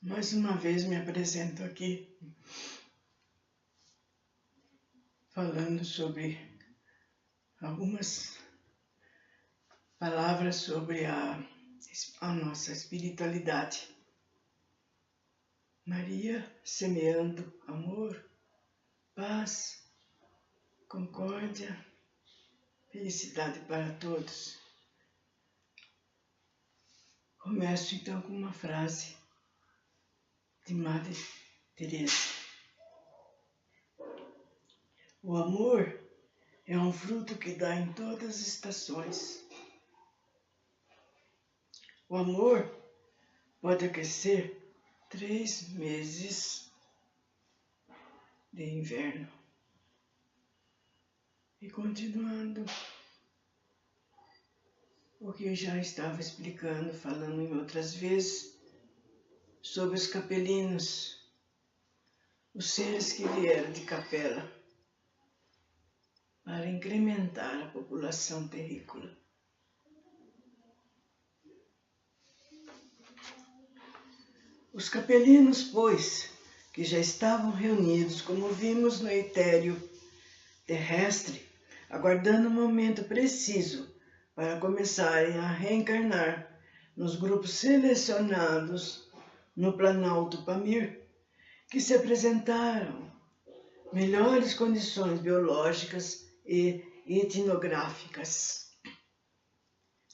Mais uma vez me apresento aqui, falando sobre algumas palavras sobre a nossa espiritualidade. Maria semeando amor, paz, concórdia, felicidade para todos. Começo então com uma frase de Madre Teresa. O amor é um fruto que dá em todas as estações. O amor pode aquecer 3 meses de inverno. E continuando o que eu já estava explicando, falando em outras vezes, sobre os capelinos, os seres que vieram de capela para incrementar a população terrícola. Os capelinos, pois, que já estavam reunidos, como vimos no etéreo terrestre, aguardando o momento preciso para começarem a reencarnar nos grupos selecionados no Planalto Pamir, que se apresentaram melhores condições biológicas e etnográficas.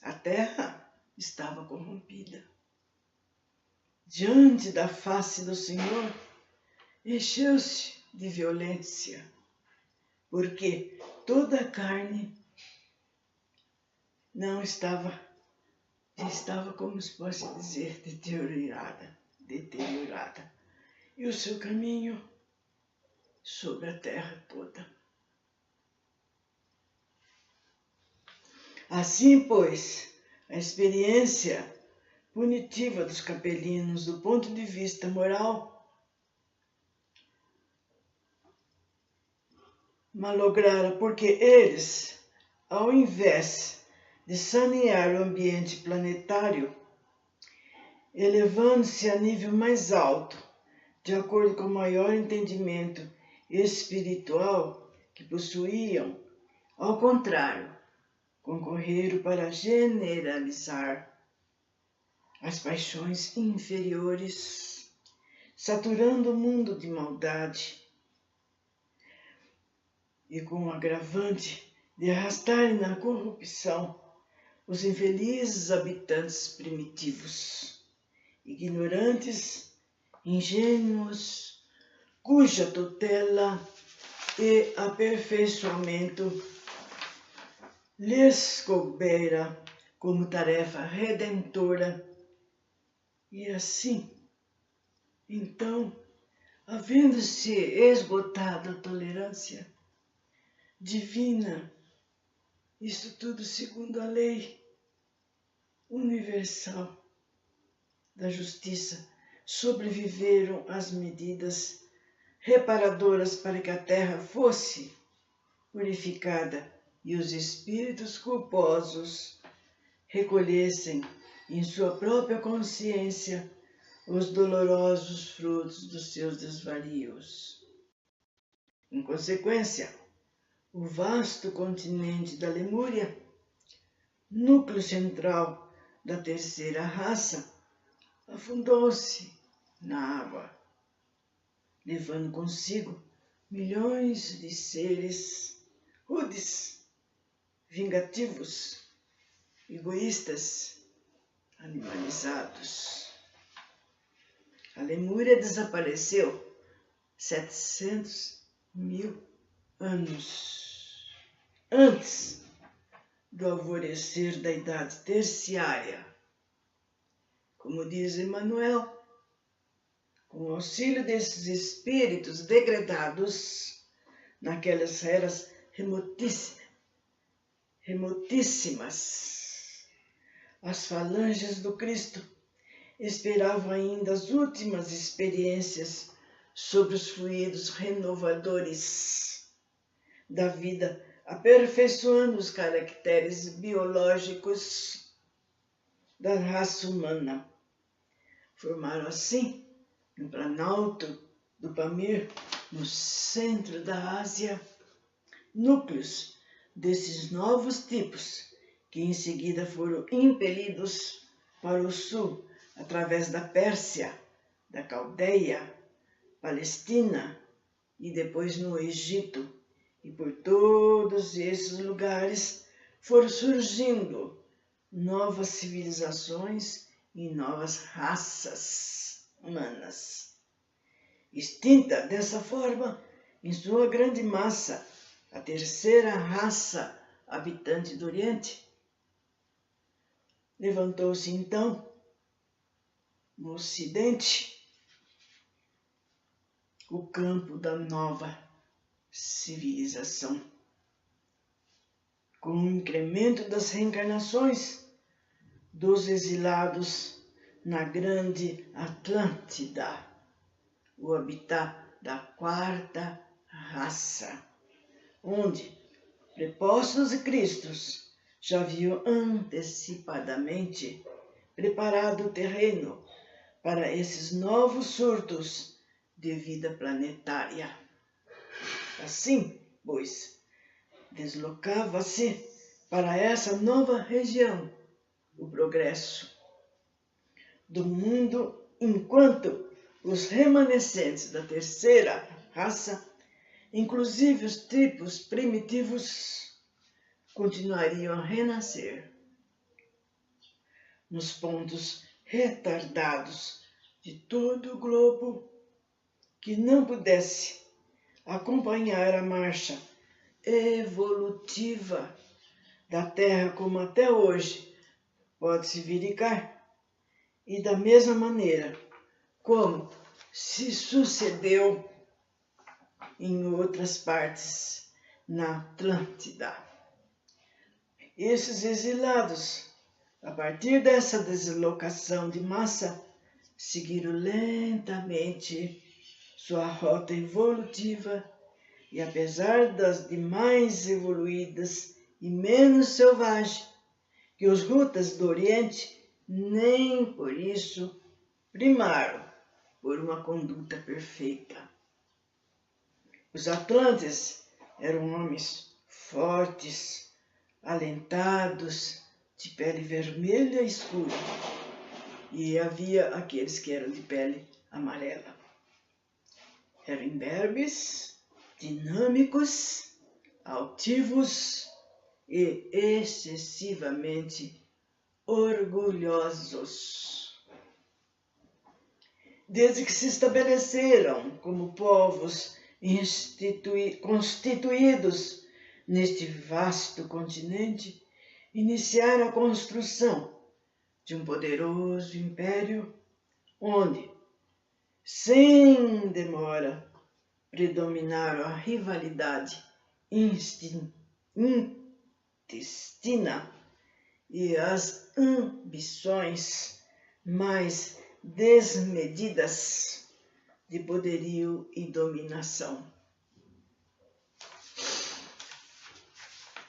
A terra estava corrompida. Diante da face do Senhor, encheu-se de violência, porque toda a carne não estava como se pode dizer, deteriorada, e o seu caminho sobre a terra toda. Assim, pois, a experiência punitiva dos capelinos do ponto de vista moral malograra, porque eles, ao invés de sanear o ambiente planetário, elevando-se a nível mais alto, de acordo com o maior entendimento espiritual que possuíam, ao contrário, concorreram para generalizar as paixões inferiores, saturando o mundo de maldade e com o agravante de arrastarem na corrupção os infelizes habitantes primitivos, ignorantes, ingênuos, cuja tutela e aperfeiçoamento lhes coubera como tarefa redentora. E assim, então, havendo-se esgotado a tolerância divina, isto tudo segundo a lei universal da justiça, sobreviveram as medidas reparadoras para que a terra fosse purificada e os espíritos culposos recolhessem em sua própria consciência os dolorosos frutos dos seus desvarios. Em consequência, o vasto continente da Lemúria, núcleo central da terceira raça, afundou-se na água, levando consigo milhões de seres rudes, vingativos, egoístas, animalizados. A Lemúria desapareceu 700.000 anos antes do alvorecer da idade terciária. Como diz Emmanuel, com o auxílio desses espíritos degradados naquelas eras remotíssimas, as falanges do Cristo esperavam ainda as últimas experiências sobre os fluidos renovadores da vida, aperfeiçoando os caracteres biológicos da raça humana. Formaram assim no planalto do Pamir, no centro da Ásia, núcleos desses novos tipos que em seguida foram impelidos para o sul através da Pérsia, da Caldeia, Palestina e depois no Egito. E por todos esses lugares foram surgindo novas civilizações e novas raças humanas. Extinta dessa forma, em sua grande massa, a terceira raça habitante do Oriente. Levantou-se então, no Ocidente, o campo da nova civilização. Com o incremento das reencarnações dos exilados na grande Atlântida, o habitat da quarta raça, onde prepostos e cristos já haviam antecipadamente preparado o terreno para esses novos surtos de vida planetária. Assim, pois, deslocava-se para essa nova região o progresso do mundo, enquanto os remanescentes da terceira raça, inclusive os tipos primitivos, continuariam a renascer nos pontos retardados de todo o globo que não pudesse acompanhar a marcha evolutiva da Terra como até hoje pode-se verificar, e da mesma maneira como se sucedeu em outras partes na Atlântida. Esses exilados, a partir dessa deslocação de massa, seguiram lentamente sua rota evolutiva e, apesar das de mais evoluídas e menos selvagens que os rutas do Oriente, nem por isso primaram por uma conduta perfeita. Os atlantes eram homens fortes, alentados, de pele vermelha escura, e havia aqueles que eram de pele amarela. Eram imberbes, dinâmicos, altivos e excessivamente orgulhosos. Desde que se estabeleceram como povos constituídos neste vasto continente, iniciaram a construção de um poderoso império onde, sem demora, predominaram a rivalidade intestina e as ambições mais desmedidas de poderio e dominação.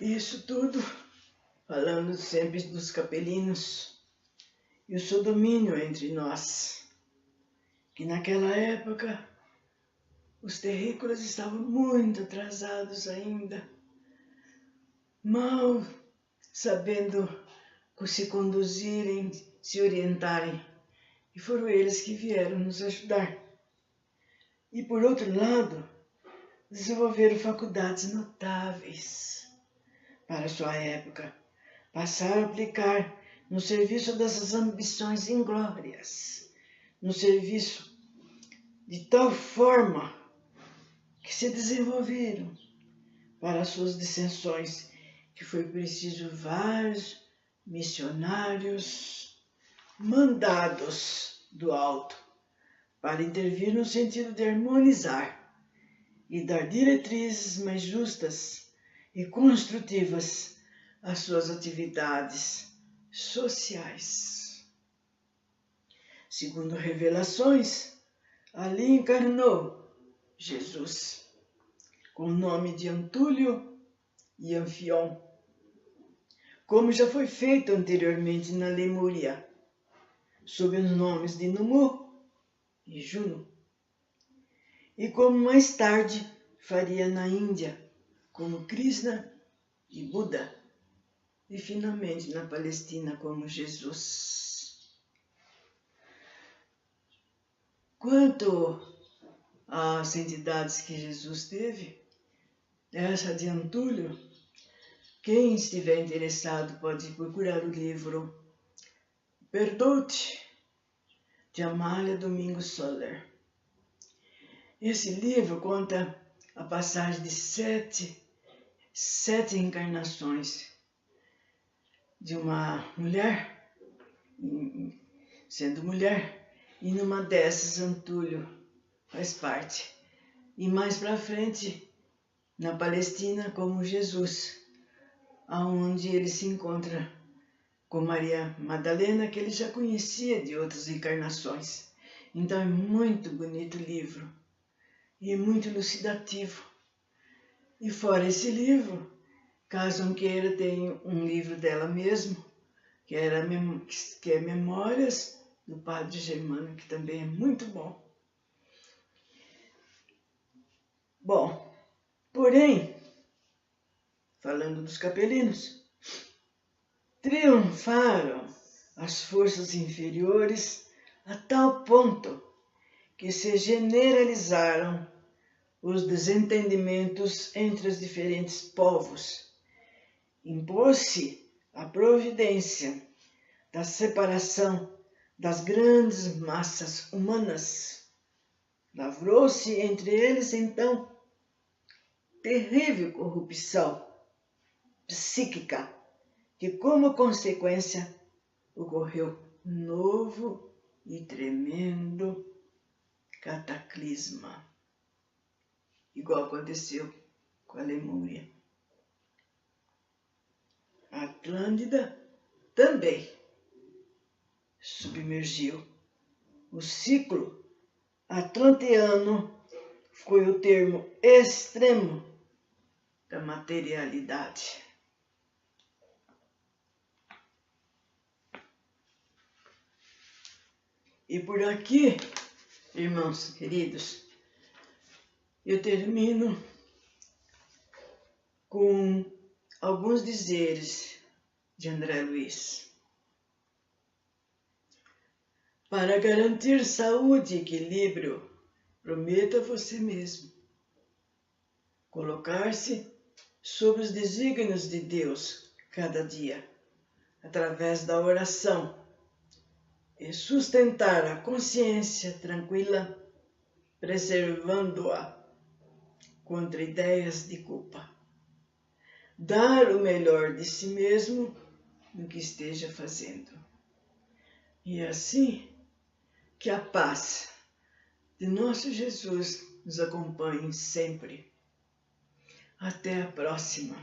Isso tudo falando sempre dos capelinos e o seu domínio entre nós, que naquela época os terrícolas estavam muito atrasados ainda, mal sabendo se conduzirem, se orientarem, e foram eles que vieram nos ajudar. E por outro lado, desenvolveram faculdades notáveis para sua época, passaram a aplicar no serviço dessas ambições inglórias, no serviço de tal forma que se desenvolveram para suas dissensões, que foi preciso vários missionários mandados do alto para intervir no sentido de harmonizar e dar diretrizes mais justas e construtivas às suas atividades sociais. Segundo revelações, ali encarnou Jesus, com o nome de Antúlio e Anfion, como já foi feito anteriormente na Lemúria, sob os nomes de Numu e Juno. e como mais tarde faria na Índia, como Krishna e Buda, e finalmente na Palestina como Jesus. Quanto às entidades que Jesus teve, essa de Antúlio, quem estiver interessado pode procurar o livro Perdoo-te, de Amália Domingos Soler. Esse livro conta a passagem de sete encarnações de uma mulher, sendo mulher, e numa dessas Antúlio faz parte. E mais para frente, na Palestina, como Jesus, aonde ele se encontra com Maria Madalena, que ele já conhecia de outras encarnações. Então é muito bonito o livro e é muito elucidativo. E fora esse livro, caso um queira, tem um livro dela mesmo, que é Memórias do Padre Germano, que também é muito bom. Bom, porém, falando dos capelinos, triunfaram as forças inferiores a tal ponto que se generalizaram os desentendimentos entre os diferentes povos. Impôs-se a providência da separação das grandes massas humanas. Lavrou-se entre eles, então, terrível corrupção psíquica, que, como consequência, ocorreu novo e tremendo cataclisma, igual aconteceu com a Lemúria. A Atlântida também submergiu. O ciclo atlanteano foi o termo extremo da materialidade. E por aqui, irmãos queridos, eu termino com alguns dizeres de André Luiz. Para garantir saúde e equilíbrio, prometa a você mesmo colocar-se sob os desígnios de Deus cada dia, através da oração, e sustentar a consciência tranquila, preservando-a contra ideias de culpa. Dar o melhor de si mesmo no que esteja fazendo. E assim, que a paz de nosso Jesus nos acompanhe sempre. Até a próxima.